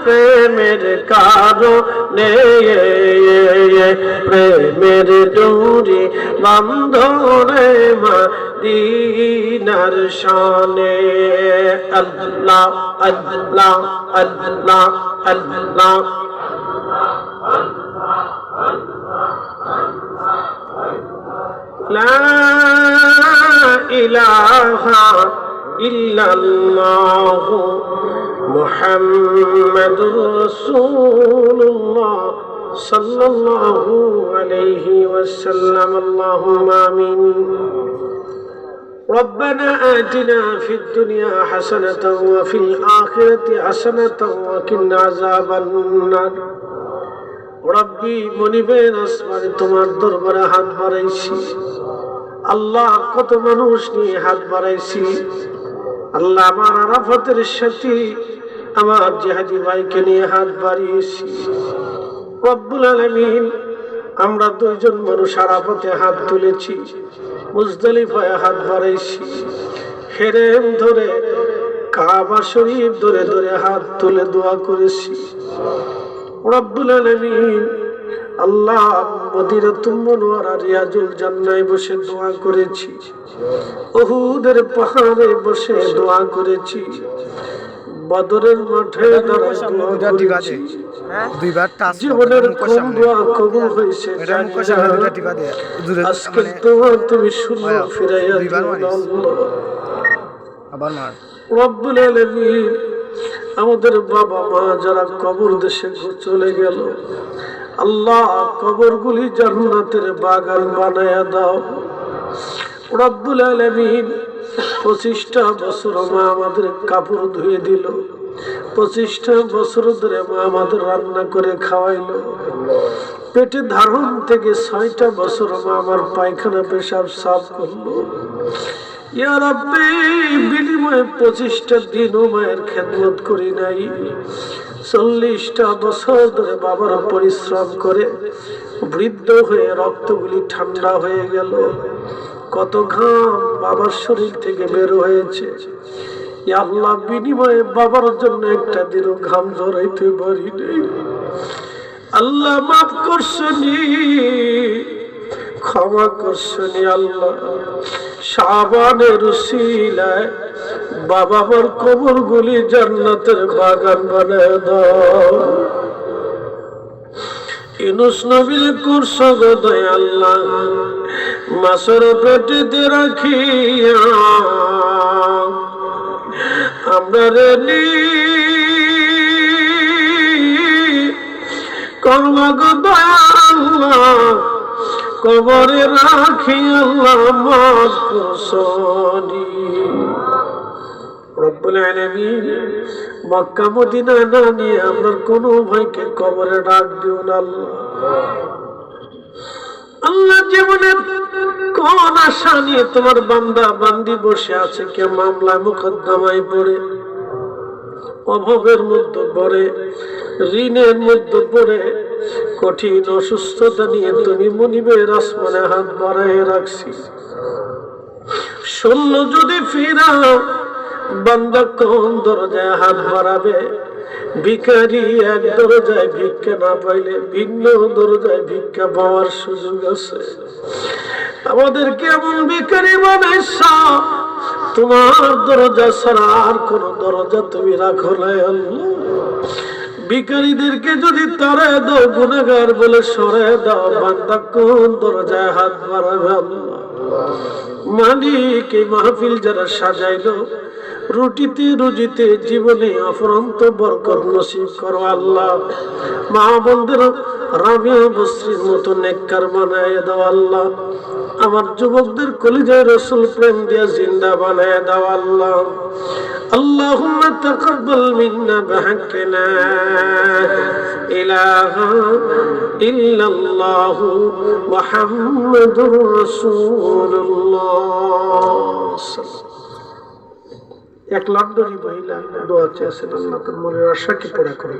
প্রেমের কারণে প্রেমের ডোরি বান্ধরে মদিনার শানে আল্লাহ আল্লাহ আল্লাহ আল্লাহ লা ইলাহা ইল্লাল্লাহ মুহাম্মাদুর রাসূলুল্লাহ সাল্লাল্লাহু আলাইহি ওয়াসাল্লাম আল্লাহুম্মা আমিন ربنا آتنا في الدنيا حسنة وفي الآخرة حسنة وقنا عذاب النار রব্বি মনিবের আসমানে তোমার দরবারে হাত বাড়াইছি আল্লাহ, কত মানুষ নিয়ে হাত বাড়াইছি আল্লাহ। আমার আরাফাতের সাথে আমার জিহাদি ভাইকে নিয়ে হাত বাড়িয়েছি রব্বুল আলামিন। আমরা দুইজন মানুষ আরাফাতে হাত তুলেছি, মুজদালিফায় হাত বাড়াইছি, হেরেম ধরে কাবা শরীফ ধরে ধরে হাত তুলে দোয়া করেছি রব্বুল আলামিন। আল্লাহ মদিনাতুল মুনাওয়ারা রিয়াজুল জান্নায় বসে দোয়া করেছি, উহুদের পাহাড়ে বসে দোয়া করেছি, বদরের মাঠে দাঁড়িয়ে দোয়া করেছি। জীবনের কোন দোয়া কবুল হয়েছে আজকে দোয়া তুমি শুনো, ফিরাইয়া দিও আল্লাহ রব্বুল আলামিন। আমাদের বাবা মা যারা কবর দেশে চলে গেল আল্লাহ, কবরগুলি জান্নাতের বাগান বানায়া দাও রব্বুল আলামিন। 25টা বছর মা আমাদের কাপড় ধুয়ে দিল, 25টা বছর ধরে মা আমাদের রান্না করে খাওয়াইলো, পেটে ধারণ থেকে 6টা বছর মা আমার পায়খানা পেশাব সাফ করলো। ইয়া রাব্বি, বিনিময়ে 25টা দিনও মায়ের খেদমত করি নাই। 40টা বছর ধরে বাবার পরিশ্রম করে বৃদ্ধ হয়ে রক্তগুলি ঠান্ডা হয়ে গেল, কত ঘাম বাবার শরীর থেকে বের হয়েছে। ইয়া আল্লাহ, বিনিময়ে বাবার জন্য একটা দিনও ঘাম ঝরাইতে পারি নাই। আল্লাহ মাফ করছনি, ক্ষমা করছনি আল্লাহ। শাবানের উসিলায় বাবা মার কবর গুলি জান্নাতের বাগান বানায় দাও। ইউনূস নবীর করছ গো দয়া আল্লাহ, মাছের পেটেতে রাখিয়া আমরা রেলি করবা গো দয়া আল্লাহ, কবরে রাখি আল্লাহ মাফ করছনি রব্বুল আলামিন। মক্কা মদিনা না নিয়ে আমরা কোনো ভাইকে কবরে ডাক দিও না আল্লাহ। আল্লাহ, জীবনের কোন আশা নিয়ে তোমার বান্দা বান্দি বসে আছে, কে মামলায় মুকদ্দমায় পড়ে, অভাবের মধ্যে পড়ে, ঋণের মধ্যে পড়ে, কঠিন অসুস্থতা নিয়ে তুমি মনিবের আসমানে হাত বাড়ায় রাখছি। শূন্য যদি ফিরাও, বান্দা কোন দরজায় হাত বাড়াবে? ভিখারি এক দরজায় ভিক্ষা না পাইলে ভিন্ন দরজায় ভিক্ষা পাওয়ার সুযোগ আছে। আমাদের কেমন ভিখারি বানাইছ, তোমার দরজা ছাড়া আর কোন দরজা তুমি রাখো না আল্লাহ। ভিখারিদেরকে যদি তারে দাও, গুনাহগার বলে সরে দাও, বান্দা কোন দরজায় হাত বাড়াবে আল্লাহ? মালিক, এই মাহফিল যারা সাজাইলো, রুটিতে রুজিতে জীবনে অফুরন্ত বরকত নসিব করো আল্লাহ। মা বোনদের রাবিয়া বসরির মতো নেককার বানায় দাও আল্লাহ। আমার যুবকদের কলিজায় রাসূল প্রেম দিয়া জিন্দা বানায় দাও আল্লাহ। আল্লাহুম্মা তাকাব্বাল মিন্না বিহাক্কি লা ইলাহা ইল্লাল্লাহু মুহাম্মাদুর রাসূলুল্লাহ। এক লন্ডনী মহিলা দোয়া চেয়েছেন, আল্লাহ তার মনের আশাকে পুরা করে।